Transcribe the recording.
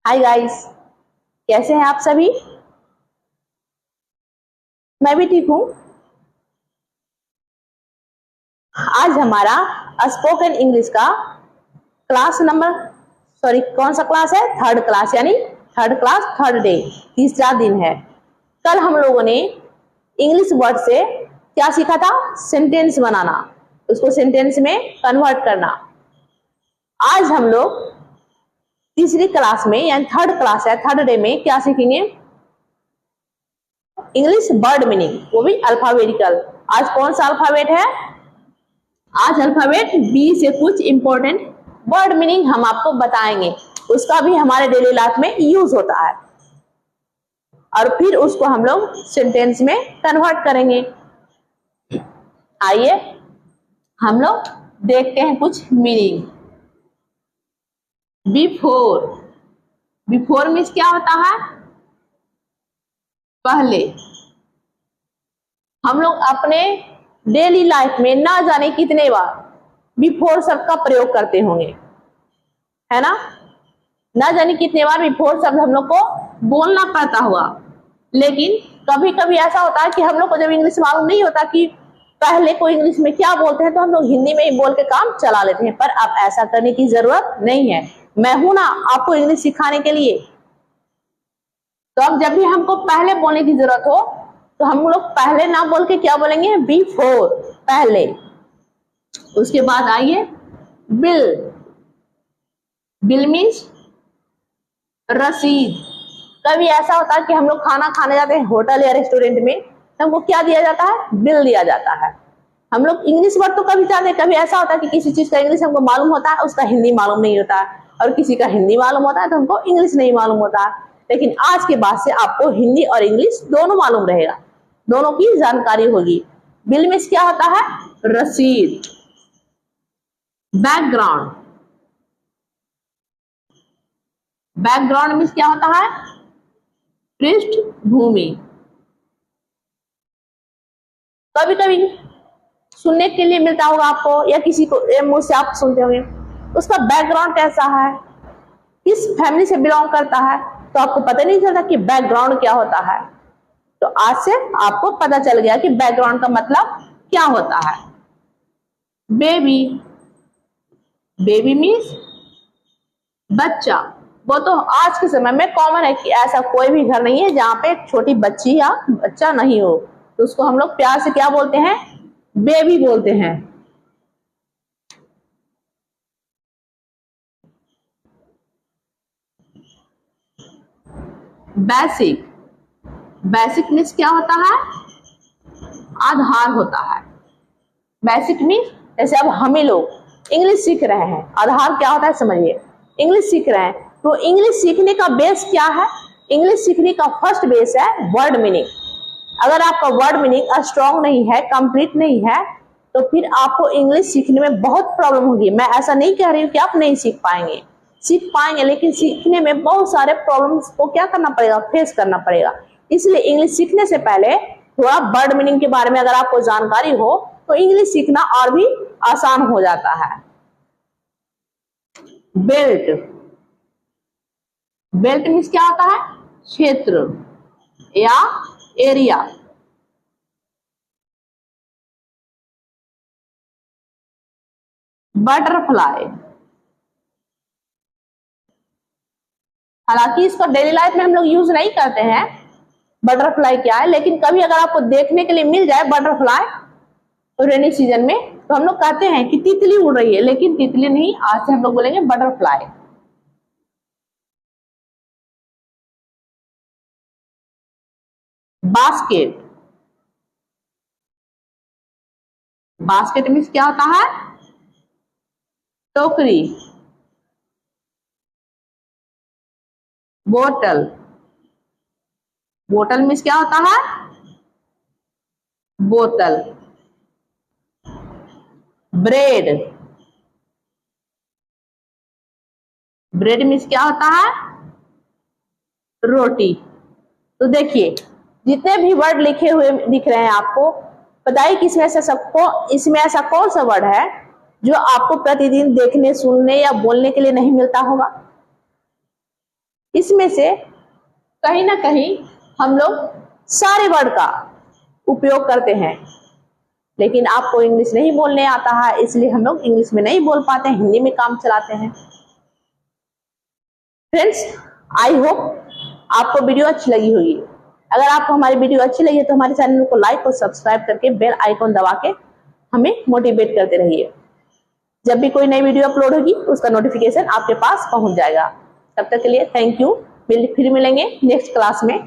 Hi guys, कैसे हैं आप सभी। मैं भी ठीक हूँ। आज हमारा स्पोकन इंग्लिश का क्लास नंबर कौन सा क्लास है? थर्ड क्लास, यानी थर्ड क्लास, थर्ड डे, तीसरा दिन है। कल हम लोगों ने इंग्लिश वर्ड से क्या सीखा था? सेंटेंस बनाना, उसको सेंटेंस में कन्वर्ट करना। आज हम लोग तीसरी क्लास में, यानी थर्ड क्लास है, थर्ड डे में क्या सीखेंगे? इंग्लिश वर्ड मीनिंग, वो भी अल्फाबेटिकल। आज कौन सा अल्फाबेट है? आज अल्फाबेट बी से कुछ इंपॉर्टेंट वर्ड मीनिंग हम आपको बताएंगे। उसका भी हमारे डेली लाइफ में यूज होता है और फिर उसको हम लोग सेंटेंस में कन्वर्ट करेंगे। आइए हम लोग देखते हैं कुछ मीनिंग। बिफोर, बिफोर मीन्स क्या होता है? पहले। हम लोग अपने डेली लाइफ में ना जाने कितने बार बिफोर शब्द का प्रयोग करते होंगे, है ना? ना जाने कितने बार बिफोर शब्द हम लोग को बोलना पड़ता हुआ। लेकिन कभी कभी ऐसा होता है कि हम लोग को जब इंग्लिश मालूम नहीं होता कि पहले को इंग्लिश में क्या बोलते हैं, तो हम लोग हिंदी में ही बोल के काम चला लेते हैं। पर अब ऐसा करने की जरूरत नहीं है। मैं हूं ना आपको इंग्लिश सिखाने के लिए। तो अब जब भी हमको पहले बोलने की जरूरत हो तो हम लोग पहले ना बोल के क्या बोलेंगे? बिफोर, पहले। उसके बाद आइए बिल। बिल मीन्स रसीद। कभी ऐसा होता है कि हम लोग खाना खाने जाते हैं होटल या रेस्टोरेंट में, तो हमको क्या दिया जाता है? बिल दिया जाता है। हम लोग इंग्लिश वर्ड तो कभी जानते हैं, कभी ऐसा होता है कि किसी चीज का इंग्लिश हमको मालूम होता है, उसका हिंदी मालूम नहीं होता है, और किसी का हिंदी मालूम होता है तो हमको इंग्लिश नहीं मालूम होता है। लेकिन आज के बाद से आपको हिंदी और इंग्लिश दोनों मालूम रहेगा, दोनों की जानकारी होगी। बिल मीन्स क्या होता है? रसीद। बैकग्राउंड, बैकग्राउंड मीन्स क्या होता है? पृष्ठभूमि। कभी कभी सुनने के लिए मिलता होगा आपको, या किसी को मुंह से आप सुनते होंगे, उसका बैकग्राउंड कैसा है, किस फैमिली से बिलोंग करता है, तो आपको पता नहीं चलता कि बैकग्राउंड क्या होता है। तो आज से आपको पता चल गया कि बैकग्राउंड का मतलब क्या होता है। बेबी, बेबी मीन्स बच्चा। वो तो आज के समय में कॉमन है कि ऐसा कोई भी घर नहीं है जहां पे एक छोटी बच्ची या बच्चा नहीं हो, तो उसको हम लोग प्यार से क्या बोलते हैं? बेबी बोलते हैं। बेसिक, बेसिक मीन्स क्या होता है? आधार होता है। बेसिक मीन्स जैसे अब हमें लोग इंग्लिश सीख रहे हैं, आधार क्या होता है समझिए। इंग्लिश सीख रहे हैं तो इंग्लिश सीखने का बेस क्या है? इंग्लिश सीखने का फर्स्ट बेस है वर्ड मीनिंग। अगर आपका वर्ड मीनिंग स्ट्रॉन्ग नहीं है, कंप्लीट नहीं है, तो फिर आपको इंग्लिश सीखने में बहुत प्रॉब्लम होगी। मैं ऐसा नहीं कह रही हूँ कि आप नहीं सीख पाएंगे, सीख पाएंगे, लेकिन सीखने में बहुत सारे प्रॉब्लम्स को क्या करना पड़ेगा? फेस करना पड़ेगा। इसलिए इंग्लिश सीखने से पहले थोड़ा वर्ड मीनिंग के बारे में अगर आपको जानकारी हो तो इंग्लिश सीखना और भी आसान हो जाता है। बेल्ट, बेल्ट मीन्स क्या होता है? क्षेत्र या एरिया। बटरफ्लाई, हालांकि इसको डेली लाइफ में हम लोग यूज नहीं करते हैं बटरफ्लाई क्या है, लेकिन कभी अगर आपको देखने के लिए मिल जाए बटरफ्लाई तो रेनी सीजन में, तो हम लोग कहते हैं कि तितली उड़ रही है, लेकिन तितली नहीं, आज से हम लोग बोलेंगे बटरफ्लाई। बास्केट, बास्केट मीन्स क्या होता है? टोकरी। बोतल, बोतल मीन्स क्या होता है? बोतल। ब्रेड, ब्रेड मीन्स क्या होता है? रोटी। तो देखिए जितने भी वर्ड लिखे हुए दिख रहे हैं आपको, बताइए कि इसमें ऐसा कौन सा वर्ड है जो आपको प्रतिदिन देखने, सुनने या बोलने के लिए नहीं मिलता होगा? इसमें से कहीं ना कहीं हम लोग सारे वर्ड का उपयोग करते हैं, लेकिन आपको इंग्लिश नहीं बोलने आता है, इसलिए हम लोग इंग्लिश में नहीं बोल पाते, हिंदी में काम चलाते हैं। फ्रेंड्स, आई होप आपको वीडियो अच्छी लगी होगी। अगर आपको हमारी वीडियो अच्छी लगी है तो हमारे चैनल को लाइक और सब्सक्राइब करके बेल आइकॉन दबा के हमें मोटिवेट करते रहिए। जब भी कोई नई वीडियो अपलोड होगी उसका नोटिफिकेशन आपके पास पहुंच जाएगा। तब तक के लिए थैंक यू। फिर मिलेंगे नेक्स्ट क्लास में।